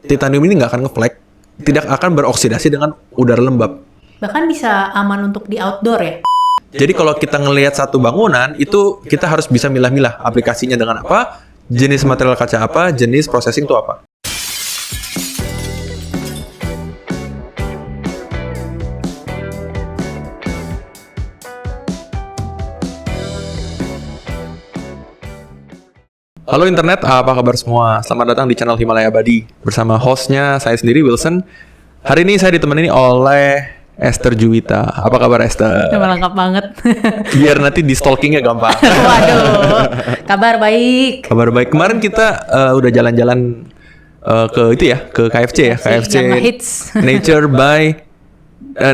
titanium ini nggak akan ngeflek, tidak akan beroksidasi dengan udara lembab. Bahkan bisa aman untuk di outdoor ya? Jadi kalau kita ngelihat satu bangunan, itu kita harus bisa milah-milah aplikasinya dengan apa, jenis material kaca apa, jenis processing itu apa. Halo internet, apa kabar semua? Selamat datang di channel Himalaya Abadi. Bersama hostnya saya sendiri, Wilson. Hari ini saya ditemani oleh Esther Juwita. Apa kabar Esther? Lengkap banget. Biar nanti di stalkingnya gampang. Waduh, kabar baik. Kabar baik. Kemarin kita udah jalan-jalan ke itu ya, ke KFC ya. KFC Nature by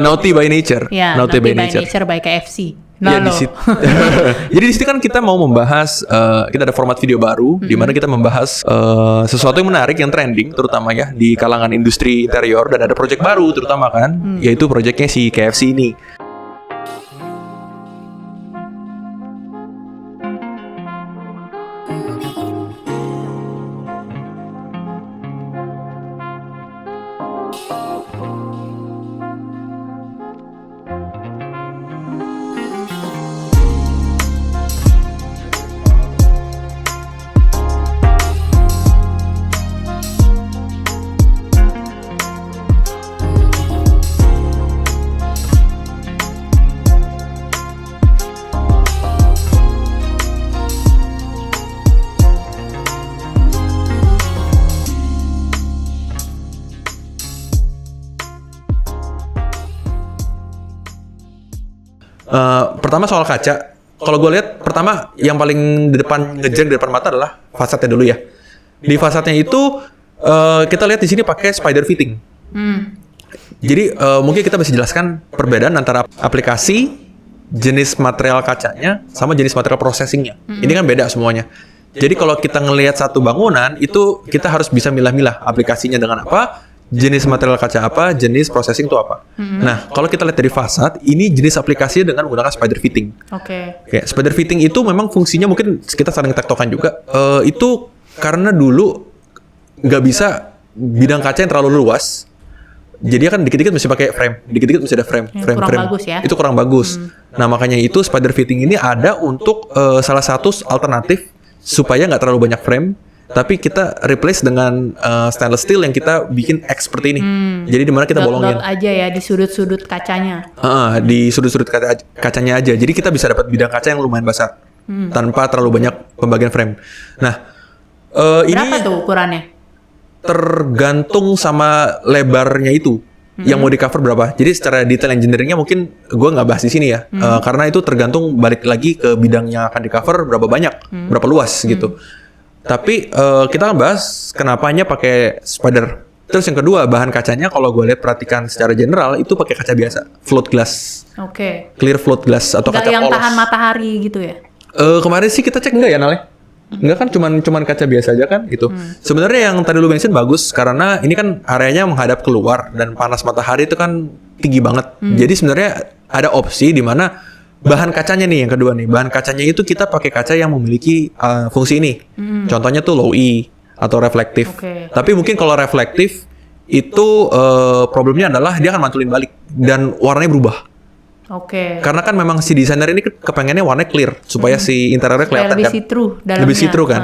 Naughty by Nature. Ya, Naughty by Nature by KFC. Ya, di situ. Jadi di situ kan kita mau membahas, kita ada format video baru di mana kita membahas sesuatu yang menarik, yang trending terutama ya di kalangan industri interior, dan ada project baru terutama kan, yaitu projectnya si KFC ini. Pertama soal kaca, kalau gue lihat pertama yang paling di depan mata adalah fasadnya dulu ya. Di fasadnya itu kita lihat di sini pakai spider fitting. Jadi mungkin kita bisa jelaskan perbedaan antara aplikasi, jenis material kacanya, sama jenis material processingnya. Ini kan beda semuanya. Jadi kalau kita ngelihat satu bangunan itu kita harus bisa milah-milah aplikasinya dengan apa, jenis material kaca apa, jenis processing itu apa. Nah, kalau kita lihat dari fasad, ini jenis aplikasinya dengan menggunakan spider fitting. Oke. Spider fitting itu memang fungsinya mungkin kita sering tektokan juga. Itu karena dulu nggak bisa bidang kaca yang terlalu luas. Jadi kan dikit-dikit mesti pakai frame, dikit-dikit mesti ada frame. Bagus ya. Itu kurang bagus. Nah, makanya itu spider fitting ini ada untuk salah satu alternatif supaya nggak terlalu banyak frame, tapi kita replace dengan stainless steel yang kita bikin X seperti ini. Jadi di mana kita bolongin aja ya di sudut-sudut kacanya. Di sudut-sudut kacanya aja. Jadi kita bisa dapat bidang kaca yang lumayan besar tanpa terlalu banyak pembagian frame. Nah, berapa ini tuh ukurannya? tergantung sama lebarnya itu. Yang mau di cover berapa. Jadi secara detail engineeringnya mungkin gue nggak bahas di sini ya. Karena itu tergantung balik lagi ke bidang yang akan di cover berapa banyak, berapa luas gitu. Tapi kita akan bahas kenapanya pakai spider. Terus yang kedua, bahan kacanya kalau gue lihat perhatikan secara general itu pakai kaca biasa, float glass. Oke. Clear float glass atau kaca polos. Yang tahan matahari gitu ya? Kemarin sih kita cek enggak ya, Nale? Enggak kan, cuman kaca biasa aja kan gitu. Sebenarnya yang tadi lu mention bagus karena ini kan areanya menghadap keluar dan panas matahari itu kan tinggi banget. Jadi sebenarnya ada opsi di mana bahan kacanya nih, yang kedua nih, bahan kacanya itu kita pakai kaca yang memiliki fungsi ini. Contohnya tuh low E atau reflektif. Tapi mungkin kalau reflektif itu problemnya adalah dia akan mantulin balik dan warnanya berubah. Karena kan memang si desainer ini kepengennya warnanya clear supaya si interiornya kelihatan lebih kan. Lebih see-through kan.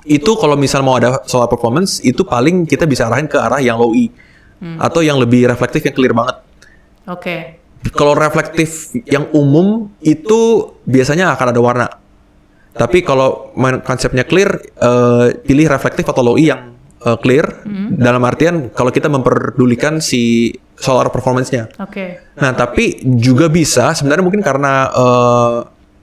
Itu kalau misal mau ada solar performance itu paling kita bisa arahin ke arah yang low E atau yang lebih reflektif yang clear banget. Kalau reflektif yang umum itu biasanya akan ada warna. Tapi kalau konsepnya clear, pilih reflektif atau low E yang clear. Dalam artian kalau kita memperdulikan si solar performance-nya. Nah, tapi juga bisa sebenarnya mungkin karena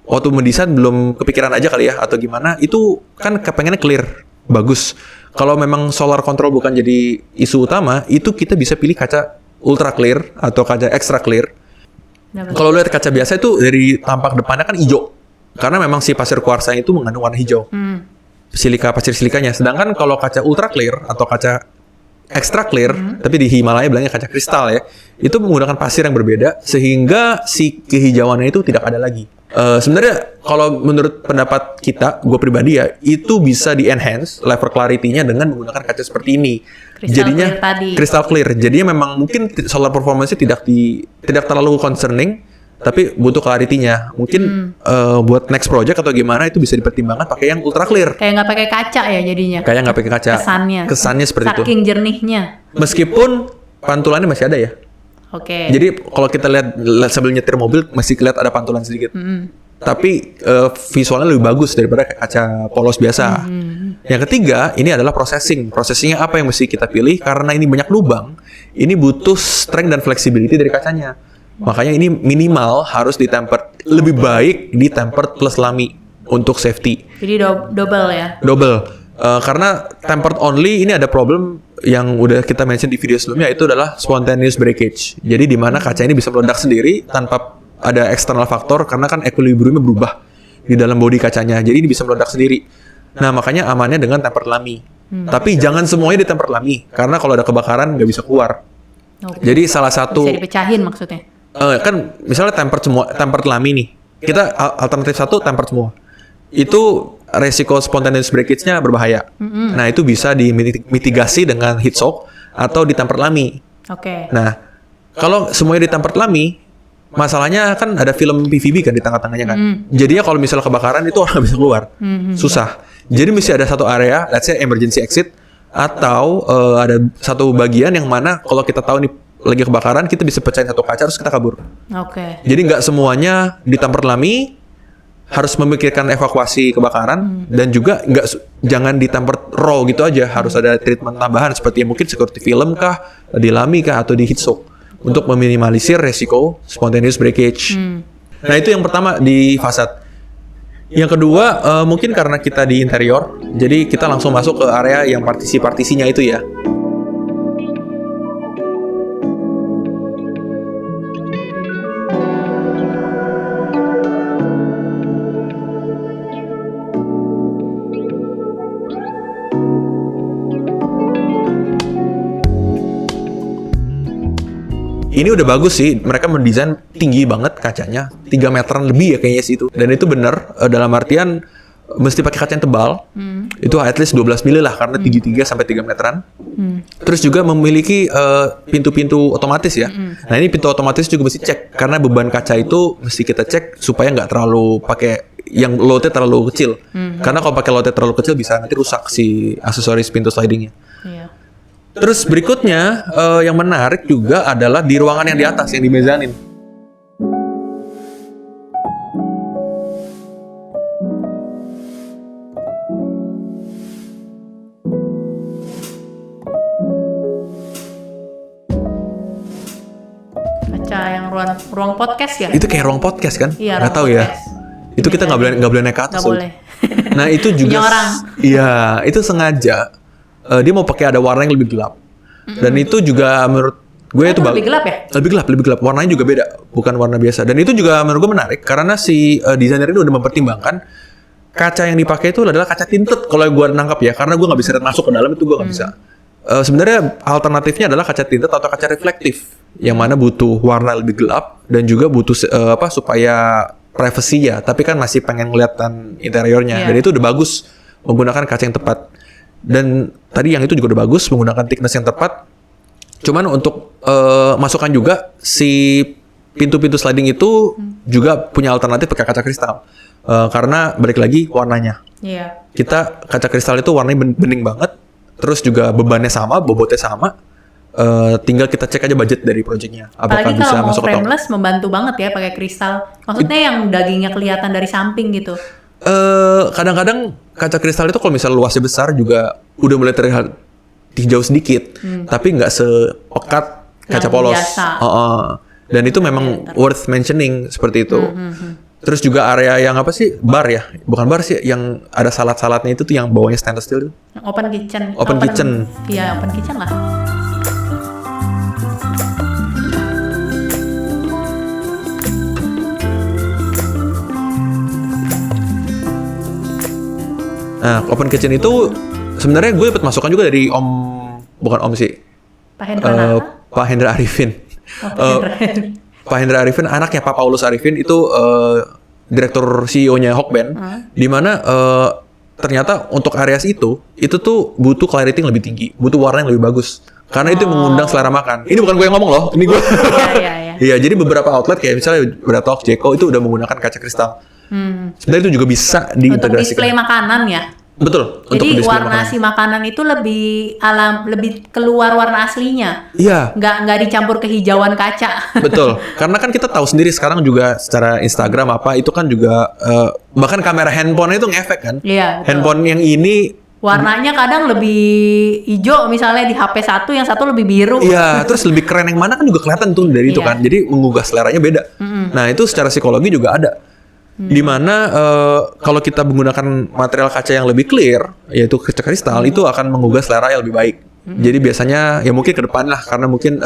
waktu mendesain belum kepikiran aja kali ya atau gimana. Itu kan kepengennya clear, bagus. Kalau memang solar control bukan jadi isu utama, itu kita bisa pilih kaca ultra clear atau kaca extra clear. Kalau lihat kaca biasa itu dari tampak depannya kan hijau. Karena memang si pasir kuarsa itu mengandung warna hijau. Pasir silikanya. Sedangkan kalau kaca ultra clear atau kaca extra clear, tapi di Himalaya bilangnya kaca kristal ya, itu menggunakan pasir yang berbeda sehingga si kehijauannya itu tidak ada lagi. Sebenarnya kalau menurut pendapat kita, gue pribadi ya, itu bisa di-enhance level clarity-nya dengan menggunakan kaca seperti ini. Jadinya crystal clear. Jadinya memang mungkin solar performance-nya tidak terlalu concerning, tapi butuh clarity-nya. Mungkin buat next project atau gimana itu bisa dipertimbangkan pakai yang ultra clear. Kayak nggak pakai kaca ya jadinya. Kayak nggak pakai kaca. Kesannya seperti itu. Saking jernihnya. Meskipun pantulannya masih ada ya. Oke. Jadi kalau kita lihat sambil nyetir mobil masih kelihatan ada pantulan sedikit. Tapi visualnya lebih bagus daripada kaca polos biasa. Yang ketiga, ini adalah processing. Processingnya apa yang mesti kita pilih? Karena ini banyak lubang, ini butuh strength dan flexibility dari kacanya. Makanya ini minimal harus di-tempered. Lebih baik di-tempered plus lami untuk safety. Jadi double ya? Double. Karena tempered only ini ada problem yang udah kita mention di video sebelumnya, itu adalah spontaneous breakage. Jadi di mana kaca ini bisa meledak sendiri tanpa ada external faktor karena kan equilibriumnya berubah di dalam bodi kacanya. Jadi ini bisa meledak sendiri. Nah, makanya amannya dengan tempered lami. Tapi jangan semuanya di tempered lami karena kalau ada kebakaran nggak bisa keluar. Jadi salah satu bisa dipecahin maksudnya. Kan misalnya tempered lami nih. Kita alternatif satu tempered semua. Itu resiko spontaneous breakage-nya berbahaya. Nah, itu bisa dimitigasi dengan heat soak atau di tempered lami. Oke. Nah, kalau semuanya di tempered lami, masalahnya kan ada film PVB kan di tengah-tengahnya kan. Jadinya kalau misalnya kebakaran itu orang bisa keluar. Susah. Jadi mesti ada satu area, let's say emergency exit, atau ada satu bagian yang mana kalau kita tahu nih lagi kebakaran, kita bisa pecahin satu kaca terus kita kabur. Oke. Jadi nggak semuanya di tempered lami, harus memikirkan evakuasi kebakaran, dan juga jangan di tempered raw gitu aja, harus ada treatment tambahan seperti mungkin security film kah, di lami kah, atau di heat soak untuk meminimalisir resiko spontaneous breakage. Nah, itu yang pertama di fasad. Yang kedua, mungkin karena kita di interior, jadi kita langsung masuk ke area yang partisi-partisinya itu ya. Ini udah bagus sih, mereka mendesain tinggi banget kacanya, 3 meteran lebih ya kayaknya sih itu. Dan itu bener, dalam artian mesti pakai kaca yang tebal, itu at least 12 mili lah, karena tinggi 3 sampai 3 meteran. Terus juga memiliki pintu-pintu otomatis ya. Nah, ini pintu otomatis juga mesti cek, karena beban kaca itu mesti kita cek supaya nggak terlalu pakai yang loadnya terlalu kecil. Karena kalau pakai loadnya terlalu kecil bisa nanti rusak si aksesoris pintu slidingnya. Iya. Terus berikutnya yang menarik juga adalah di ruangan yang di atas, yang di mezanin. Kaca yang ruang podcast ya? Itu kayak ruang podcast kan? Iya, nggak tahu ya. Itu kita nggak boleh naik ke atas. Nggak boleh. Nah, itu juga. Iya, itu sengaja. Dia mau pakai ada warna yang lebih gelap. Dan itu juga menurut gue itu lebih gelap ya? Lebih gelap. Warnanya juga beda, bukan warna biasa. Dan itu juga menurut gue menarik karena si desainer ini udah mempertimbangkan kaca yang dipakai itu adalah kaca tinted kalau gue nangkap ya, karena gue nggak bisa masuk ke dalam, itu gue nggak bisa. Sebenarnya alternatifnya adalah kaca tinted atau kaca reflektif yang mana butuh warna lebih gelap dan juga butuh supaya privacy ya, tapi kan masih pengen kelihatan interiornya. Dan itu udah bagus menggunakan kaca yang tepat. Dan tadi yang itu juga udah bagus menggunakan thickness yang tepat. Cuman untuk masukkan juga si pintu-pintu sliding itu juga punya alternatif pakai kaca kristal. Karena balik lagi warnanya. Iya. Kita kaca kristal itu warnanya bening banget. Terus juga bebannya sama, bobotnya sama. Tinggal kita cek aja budget dari projectnya. Apakah apalagi bisa kalau mau masuk frameless membantu banget ya pakai kristal. Maksudnya yang dagingnya kelihatan dari samping gitu. Kadang-kadang kaca kristal itu kalau misalnya luasnya besar juga udah mulai terlihat hijau sedikit, tapi nggak sepekat kaca polos. Dan itu memang worth mentioning seperti itu. Terus juga area yang apa sih, bar ya, bukan bar sih, yang ada salad-saladnya itu tuh yang bawahnya stainless steel. Open kitchen. Open kitchen. Iya, open kitchen lah. Nah, open kitchen itu sebenarnya gue dapat masukan juga dari bukan Om sih. Pak Hendra Pak Hendra Arifin. Pak Hendra Arifin, anaknya Pak Paulus Arifin itu direktur CEO-nya Hokben, di mana ternyata untuk areas itu tuh butuh clarity yang lebih tinggi, butuh warna yang lebih bagus. Karena itu mengundang selera makan. Ini bukan gue yang ngomong loh, ini gue. Iya, jadi beberapa outlet kayak misalnya Bratok, Jeko itu udah menggunakan kaca kristal. Sebenarnya itu juga bisa diintegrasikan. Untuk display makanan ya? Betul. Jadi warna si makanan itu lebih lebih keluar warna aslinya. Iya. Nggak dicampur kehijauan kaca. Betul. Karena kan kita tahu sendiri sekarang juga secara Instagram itu kan juga bahkan kamera handphone itu ngefek kan. Iya. Handphone yang ini warnanya kadang lebih hijau misalnya di HP satu, yang satu lebih biru. Iya, terus lebih keren yang mana kan juga kelihatan tuh dari itu kan. Jadi menggugah seleranya beda. Nah, itu secara psikologi juga ada. Dimana kalau kita menggunakan material kaca yang lebih clear, yaitu kaca kristal, itu akan menggugah selera yang lebih baik. Jadi biasanya ya mungkin ke depan lah, karena mungkin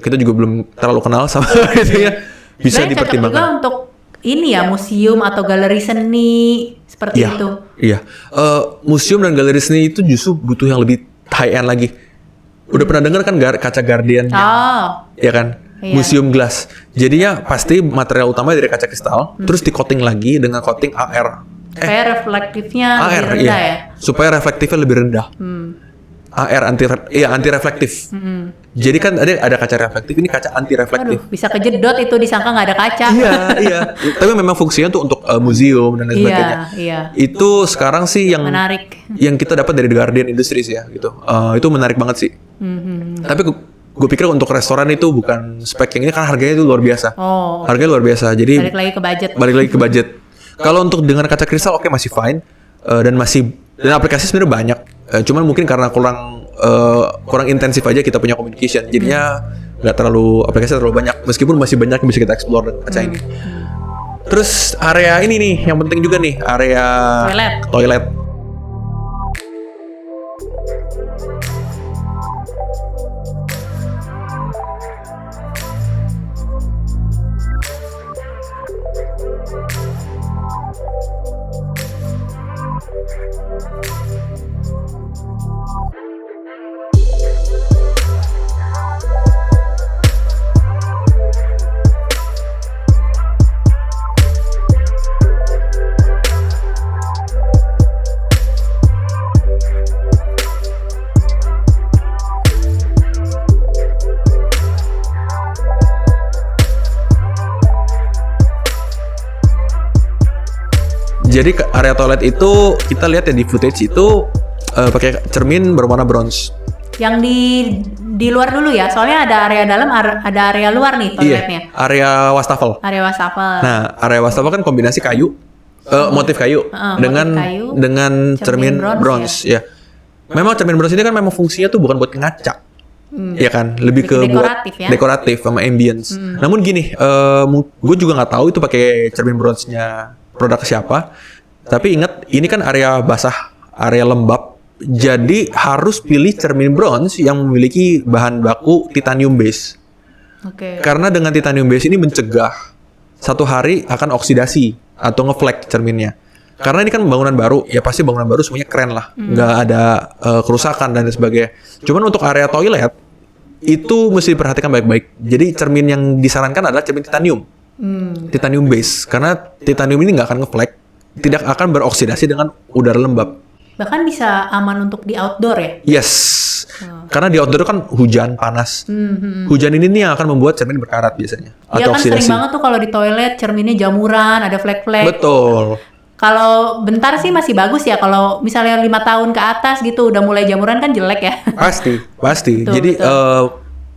kita juga belum terlalu kenal sama itu ya. Bisa dipertimbangkan. Cocok juga untuk ini ya, museum atau galeri seni seperti itu. Iya. Museum dan galeri seni itu justru butuh yang lebih high end lagi. Udah pernah dengar kan kaca Guardian? Ya kan? Iya. Museum glass. Jadinya pasti material utamanya dari kaca kristal, terus di coating lagi dengan coating AR. Supaya reflektifnya lebih rendah ya? Supaya reflektifnya lebih rendah. AR anti reflektif. Jadi kan ada kaca reflektif, ini kaca anti reflektif. Aduh, bisa kejedot itu, disangka nggak ada kaca. Iya. Tapi memang fungsinya tuh untuk museum dan lain sebagainya. Iya. Itu sekarang sih yang menarik. Yang kita dapat dari The Guardian Industries ya gitu. Itu menarik banget sih. Tapi gue pikir untuk restoran itu bukan spek yang ini, karena harganya itu luar biasa. Harganya luar biasa. Jadi balik lagi ke budget. Kalau untuk dengan kaca kristal masih fine, dan aplikasi sebenarnya banyak. Cuman mungkin karena kurang intensif aja kita punya communication. Jadinya nggak terlalu banyak. Meskipun masih banyak yang bisa kita explore dengan kaca ini. Terus area ini nih yang penting juga nih, area toilet. Jadi area toilet itu kita lihat ya di footage itu pakai cermin berwarna bronze. Yang di luar dulu ya, soalnya ada area dalam, ada area luar nih toiletnya. Iya, area wastafel. Nah, area wastafel kan kombinasi kayu, motif kayu dengan cermin bronze ya. Memang cermin bronze ini kan memang fungsinya tuh bukan buat ngaca. Ya kan, lebih ke dekoratif sama ambience. Namun gini, gue juga nggak tahu itu pakai cermin bronze-nya produk siapa, tapi ingat ini kan area basah, area lembab, jadi harus pilih cermin bronze yang memiliki bahan baku titanium base. Karena dengan titanium base ini mencegah satu hari akan oksidasi atau ngeflek cerminnya. Karena ini kan bangunan baru, ya pasti bangunan baru semuanya keren lah, nggak ada kerusakan dan sebagainya. Cuman untuk area toilet itu mesti diperhatikan baik-baik. Jadi cermin yang disarankan adalah cermin titanium. Titanium base, karena titanium ini nggak akan ngeflek, tidak akan beroksidasi dengan udara lembab. Bahkan bisa aman untuk di outdoor ya? Yes, karena di outdoor kan hujan, panas. Hujan ini nih yang akan membuat cermin berkarat biasanya. Iya kan oksidasi. Sering banget tuh kalau di toilet cerminnya jamuran, ada flek-flek. Betul. Kalau bentar sih masih bagus ya, kalau misalnya 5 tahun ke atas gitu udah mulai jamuran kan jelek ya? Pasti. Jadi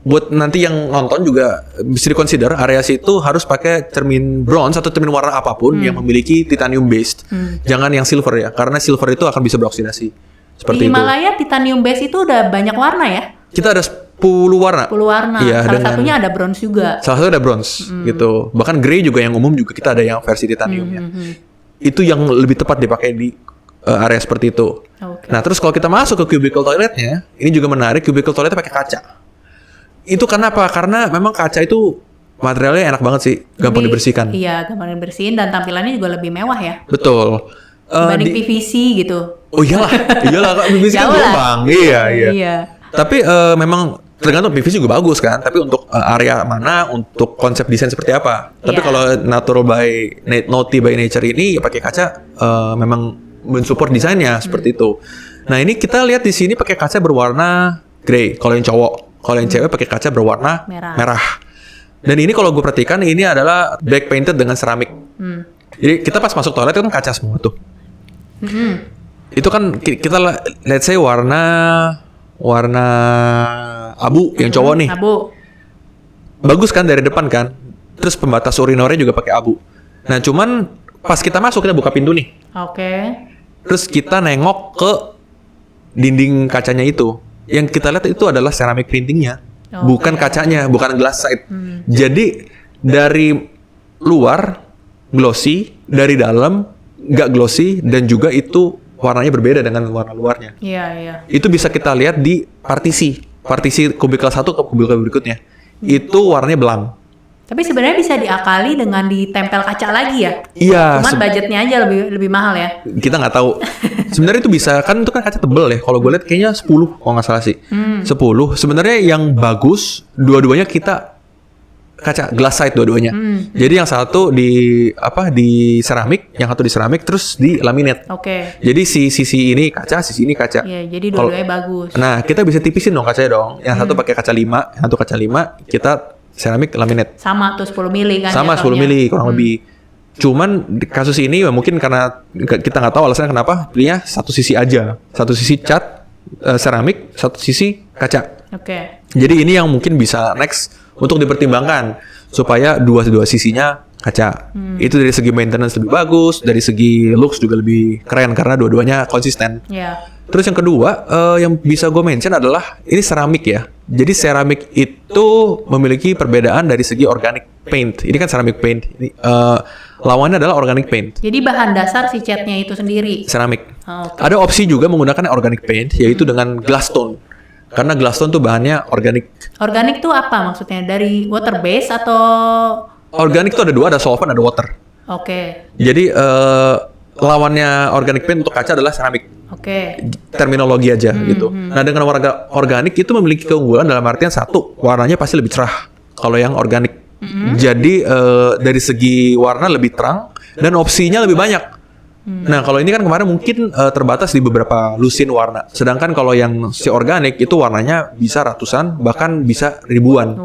buat nanti yang nonton juga bisa di-consider area situ harus pakai cermin bronze atau cermin warna apapun yang memiliki titanium based. Jangan yang silver ya, karena silver itu akan bisa beroksidasi. Seperti di Himalaya titanium base itu udah banyak warna ya? Kita ada 10 warna. 10 warna. Ya, salah satunya ada bronze juga. Salah satu ada bronze gitu. Bahkan grey juga yang umum juga kita ada yang versi titaniumnya. Itu yang lebih tepat dipakai di area seperti itu. Nah, terus kalau kita masuk ke cubicle toiletnya, ini juga menarik, cubicle toiletnya pakai kaca. Itu kenapa? Karena memang kaca itu materialnya enak banget sih, gampang dibersihkan. Iya, gampang dibersihin dan tampilannya juga lebih mewah ya. Betul. Dibanding PVC gitu. Oh iyalah, PVC kan gampang. Iya. Tapi memang Tergantung PVC juga bagus kan, tapi untuk area mana, untuk konsep desain seperti apa. Tapi kalau natural naughty by nature ini ya pakai kaca memang mensupport desainnya seperti itu. Nah ini kita lihat di sini pakai kaca berwarna grey kalau yang cowok, kalau yang cewek pakai kaca berwarna merah. Dan ini kalau gue perhatikan ini adalah back painted dengan seramik. Jadi kita pas masuk toilet kan kaca semua tuh. Itu kan kita let's say warna abu yang cowok nih. Abu. Bagus kan dari depan kan. Terus pembatas urinornya juga pakai abu. Nah, cuman pas kita masuk kita buka pintu nih. Oke. Terus kita nengok ke dinding kacanya itu. Yang kita lihat itu adalah ceramic printingnya, bukan kacanya, bukan glass side. Jadi dari luar glossy, dari dalam nggak glossy, dan juga itu warnanya berbeda dengan warna luarnya. Iya. Itu bisa kita lihat di partisi kubikel 1 ke kubikel berikutnya. Itu warnanya belang. Tapi sebenarnya bisa diakali dengan ditempel kaca lagi ya? Iya. Cuman budgetnya aja lebih mahal ya? Kita nggak tahu. Sebenarnya itu bisa, kan itu kan kaca tebel ya. Kalau gue lihat kayaknya 10 kalau nggak salah sih. 10. Sebenarnya yang bagus dua-duanya kita kaca glass side dua-duanya. Jadi yang satu di seramik, yang satu di seramik, terus di laminate. Oke. Jadi sisi ini kaca, sisi ini kaca. Iya, jadi dua-duanya bagus. Nah, kita bisa tipisin dong kacanya dong. Yang satu pakai kaca 5, yang satu kaca 5, kita seramik laminate. Sama tuh 10 mili kan? Sama 10 mili kurang lebih. Cuman di kasus ini ya mungkin karena kita nggak tahu alasannya kenapa pilihnya satu sisi aja. Satu sisi cat seramik, satu sisi kaca. Oke. Jadi ini yang mungkin bisa next untuk dipertimbangkan supaya dua sisinya kaca. Itu dari segi maintenance lebih bagus, dari segi looks juga lebih keren karena dua-duanya konsisten. Iya. Terus yang kedua yang bisa gue mention adalah ini seramik ya. Jadi seramik itu memiliki perbedaan dari segi organic paint. Ini kan ceramic paint. Ini, lawannya adalah organic paint. Jadi bahan dasar si catnya itu sendiri. Ceramik. Okay. Ada opsi juga menggunakan organic paint, yaitu dengan glass tone. Karena glass tone tuh bahannya organik. Organik tuh apa maksudnya? Dari water base atau? Organik tuh ada dua, ada solvent, ada water. Oke. Jadi lawannya organic paint untuk kaca adalah seramik. Oke. Terminologi aja gitu. Nah dengan warna organik itu memiliki keunggulan dalam artian satu, warnanya pasti lebih cerah kalau yang organik. Jadi dari segi warna lebih terang dan opsinya lebih banyak. Nah kalau ini kan kemarin mungkin terbatas di beberapa lusin warna. Sedangkan kalau yang si organik itu warnanya bisa ratusan bahkan bisa ribuan.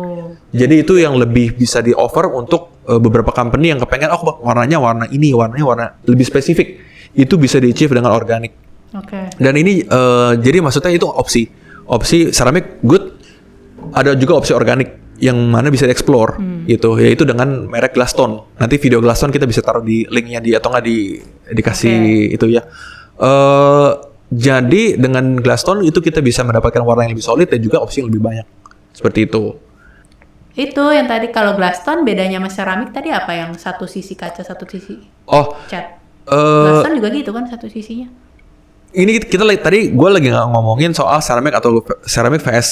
Jadi itu yang lebih bisa di offer untuk beberapa company yang kepengen warnanya warna ini, warnanya warna lebih spesifik. Itu bisa di-achieve dengan organik. Dan ini jadi maksudnya itu opsi ceramik good. Ada juga opsi organik yang mana bisa di-explore gitu, yaitu dengan merek Glasstone. Nanti video Glasstone kita bisa taruh di linknya atau nggak dikasih itu ya. Jadi dengan Glasstone itu kita bisa mendapatkan warna yang lebih solid dan juga opsi yang lebih banyak. Seperti itu. Itu yang tadi kalau Glasstone bedanya sama seramik tadi apa, yang satu sisi kaca satu sisi cat? Glasstone juga gitu kan satu sisinya. Ini kita tadi gue lagi nggak ngomongin soal seramik atau seramik vs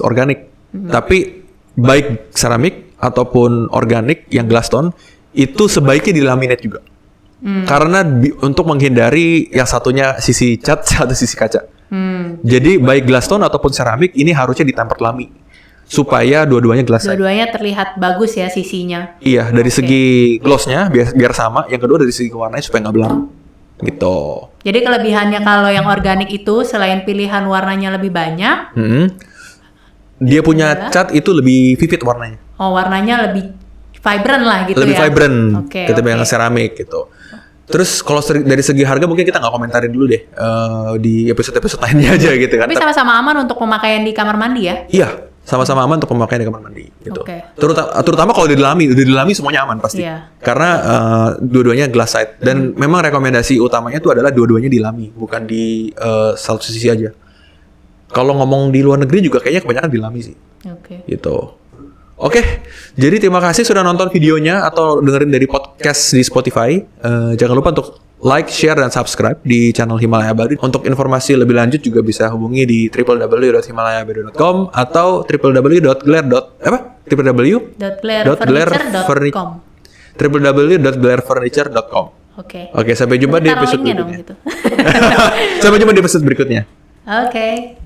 organik, tapi baik seramik ataupun organik yang Glasstone itu sebaiknya di laminate juga. Karena untuk menghindari yang satunya sisi cat, satu sisi kaca. Jadi baik Glasstone ataupun seramik ini harusnya ditemper lami supaya dua-duanya glass side. Dua-duanya terlihat bagus ya sisinya. Iya, dari segi glossnya biar sama. Yang kedua dari segi warnanya supaya nggak belang. Gitu. Jadi kelebihannya kalau yang organik itu selain pilihan warnanya lebih banyak, dia punya cat itu lebih vivid warnanya. Oh, warnanya lebih vibrant lah gitu lebih ya. Lebih vibrant. Kita bilang seramik gitu. Terus kalau dari segi harga mungkin kita nggak komentarin dulu deh di episode-episode lainnya aja gitu kan. Tapi sama-sama aman untuk pemakaian di kamar mandi ya? Iya, sama-sama aman untuk pemakaian di kamar mandi gitu. Terutama kalau udah dilami semuanya aman pasti. Karena dua-duanya glass side dan memang rekomendasi utamanya itu adalah dua-duanya dilami, bukan di satu sisi aja. Kalau ngomong di luar negeri juga kayaknya kebanyakan dilami sih. Gitu. Oke, jadi terima kasih sudah nonton videonya atau dengerin dari podcast di Spotify. Jangan lupa untuk like, share, dan subscribe di channel Himalaya Abadi. Untuk informasi lebih lanjut juga bisa hubungi di www.himalayabadi.com atau www.glare.furniture.com. Oke, sampai jumpa di episode berikutnya. Gitu. Sampai jumpa di episode berikutnya. Oke.